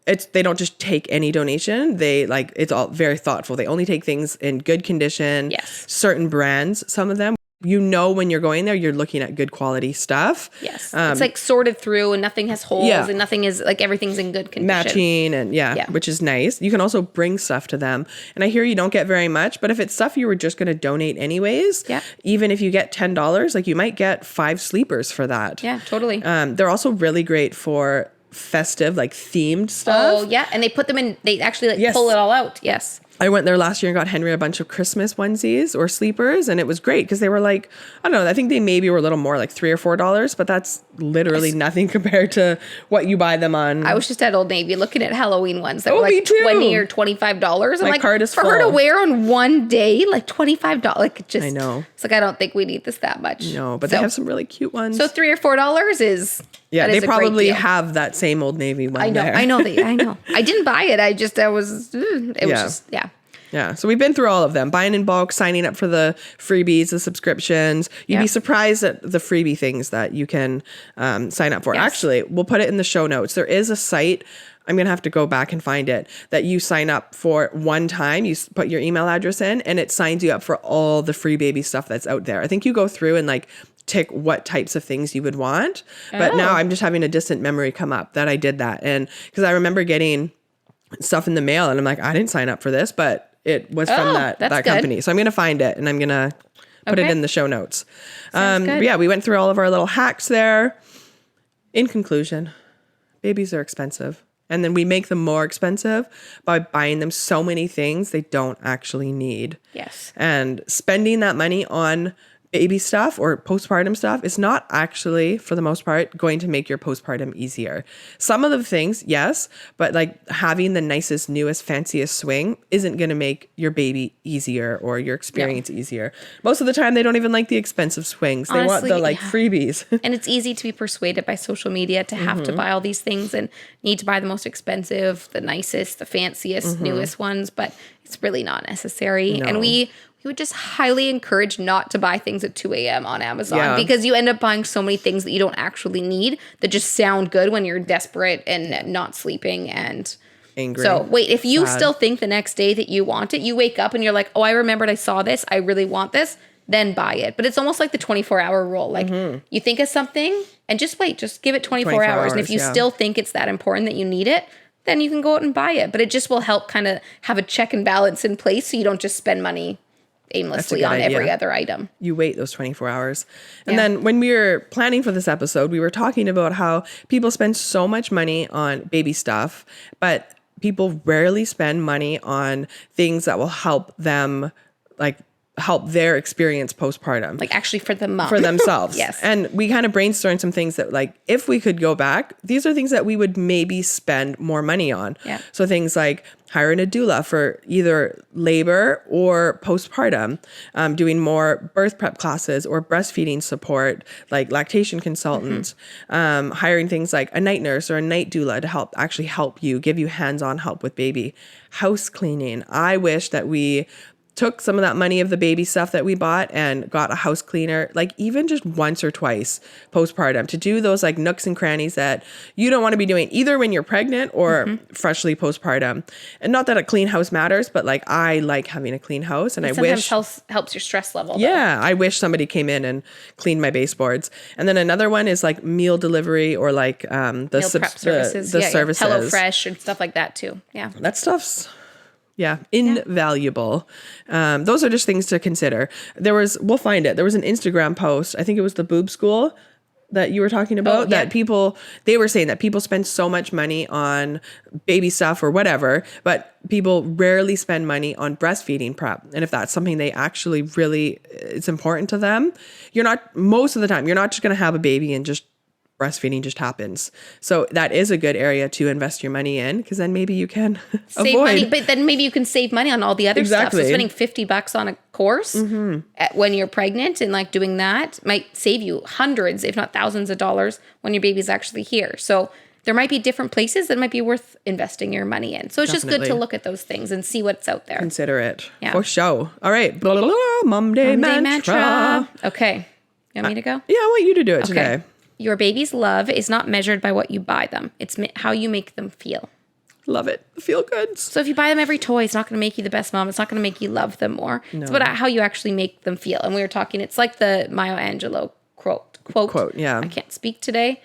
they don't just take any donation. They like, it's all very thoughtful. They only take things in good condition. Yes. Certain brands, some of them. When you're going there, you're looking at good quality stuff. Yes. It's like sorted through and nothing has holes and nothing is like, everything's in good condition. Matching and which is nice. You can also bring stuff to them. And I hear you don't get very much, but if it's stuff you were just going to donate anyways, even if you get $10, like you might get 5 sleepers for that. Yeah, totally. They're also really great for festive, like themed stuff. Oh, yeah. And they put them in, they actually like pull it all out. Yes. I went there last year and got Henry a bunch of Christmas onesies or sleepers, and it was great because they were like, I don't know, I think they maybe were a little more, like $3 or $4, but that's literally nothing compared to what you buy them on. I was just at Old Navy looking at Halloween ones that were like $20 or $25. I'm like, card is for full. her to wear on one day, like $25, like just, I know. It's like, I don't think we need this that much. No, but they have some really cute ones. So $3 or $4 is... Yeah, they probably have that same Old Navy one. I know. I didn't buy it. It was just. Yeah, so we've been through all of them. Buying in bulk, signing up for the freebies, the subscriptions. You'd be surprised at the freebie things that you can sign up for. Yes. Actually, we'll put it in the show notes. There is a site, I'm going to have to go back and find it, that you sign up for one time. You put your email address in, and it signs you up for all the free baby stuff that's out there. I think you go through and like tick what types of things you would want. But now I'm just having a distant memory come up that I did that. And because I remember getting stuff in the mail, and I'm like, I didn't sign up for this, but it was from that company. So I'm going to find it, and I'm going to put it in the show notes. But yeah, we went through all of our little hacks there. In conclusion, babies are expensive. And then we make them more expensive by buying them so many things they don't actually need. Yes. And spending that money on baby stuff or postpartum stuff is not actually, for the most part, going to make your postpartum easier. Some of the things, yes, but like having the nicest, newest, fanciest swing isn't going to make your baby easier or your experience easier. Most of the time, they don't even like the expensive swings. They want the freebies. And it's easy to be persuaded by social media to have to buy all these things and need to buy the most expensive, the nicest, the fanciest, newest ones, but it's really not necessary. No. And we would just highly encourage not to buy things at 2 a.m. on Amazon because you end up buying so many things that you don't actually need that just sound good when you're desperate and not sleeping and angry. So wait, if you still think the next day that you want it, you wake up and you're like, oh, I remembered I saw this. I really want this. Then buy it. But it's almost like the 24-hour rule. Like you think of something and just wait, just give it 24 hours. And if you still think it's that important that you need it, then you can go out and buy it. But it just will help kind of have a check and balance in place so you don't just spend money aimlessly on every other item. You wait those 24 hours. And then when we were planning for this episode, we were talking about how people spend so much money on baby stuff, but people rarely spend money on things that will help them, like help their experience postpartum. Like actually for the mom. For themselves. Yes. And we kind of brainstormed some things that like, if we could go back, these are things that we would maybe spend more money on. Yeah. So things like hiring a doula for either labor or postpartum, doing more birth prep classes or breastfeeding support, like lactation consultants, hiring things like a night nurse or a night doula to actually help you, give you hands-on help with baby. House cleaning. I wish that we took some of that money of the baby stuff that we bought and got a house cleaner, like even just once or twice postpartum, to do those like nooks and crannies that you don't want to be doing either when you're pregnant or freshly postpartum. And not that a clean house matters, but like I like having a clean house, and I wish helps your stress level. Yeah, I wish somebody came in and cleaned my baseboards. And then another one is like meal delivery or like meal prep services, the services, HelloFresh and stuff like that too. Yeah, that stuff's invaluable. Those are just things to consider. We'll find it. There was an Instagram post. I think it was the boob school that you were talking about, that they were saying that people spend so much money on baby stuff or whatever, but people rarely spend money on breastfeeding prep. And if that's something they actually really, it's important to them, most of the time, you're not just going to have a baby and just breastfeeding just happens. So that is a good area to invest your money in, because then maybe you can save money, but then maybe you can save money on all the other stuff. So spending $50 on a course when you're pregnant and like doing that might save you hundreds, if not thousands of dollars when your baby's actually here. So there might be different places that might be worth investing your money in. So it's just good to look at those things and see what's out there. Consider it for show. All right. Blah, blah, blah, Mom Day mantra. Okay. You want me to go? Yeah, I want you to do it today. Your baby's love is not measured by what you buy them. It's how you make them feel. Love it. Feel good. So if you buy them every toy, it's not going to make you the best mom. It's not going to make you love them more. No. It's about how you actually make them feel. And we were talking, it's like the Maya Angelou quote. Yeah. I can't speak today.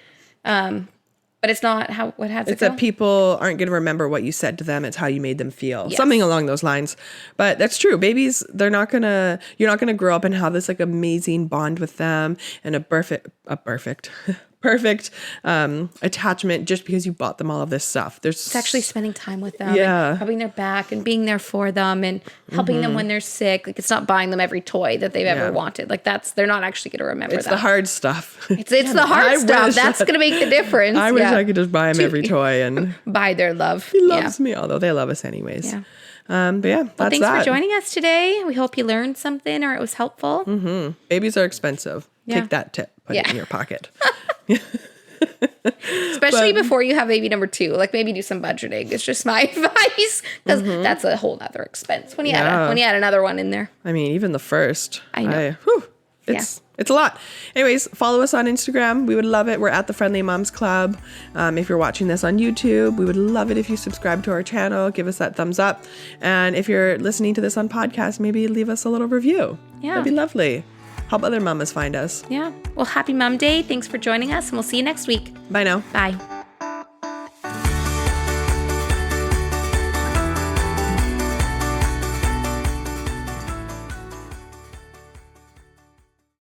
But it's not what has it's that people aren't going to remember what you said to them. It's how you made them feel. Yes. Something along those lines. But that's true. Babies, you're not going to grow up and have this like amazing bond with them and a perfect attachment just because you bought them all of this stuff. It's actually spending time with them and rubbing their back and being there for them and helping them when they're sick. Like, it's not buying them every toy that they've ever wanted. Like, they're not actually going to remember that. It's the hard stuff. It's the hard stuff. That's going to make the difference. I wish I could just buy them every toy and buy their love. He loves me, although they love us anyways. Yeah. But yeah, that's thanks for joining us today. We hope you learned something or it was helpful. Babies are expensive. Take that tip. Put it in your pocket. Especially before you have baby number 2, like maybe do some budgeting. It's just my advice, because that's a whole nother expense when you add another one in there. I mean, even the first. I know. It's a lot. Anyways, follow us on Instagram. We would love it. We're at the Friendly Moms Club. If you're watching this on YouTube, we would love it if you subscribe to our channel. Give us that thumbs up. And if you're listening to this on podcast, maybe leave us a little review. Yeah, that'd be lovely. Help other mamas find us. Yeah. Well, happy Mom Day. Thanks for joining us, and we'll see you next week. Bye now. Bye.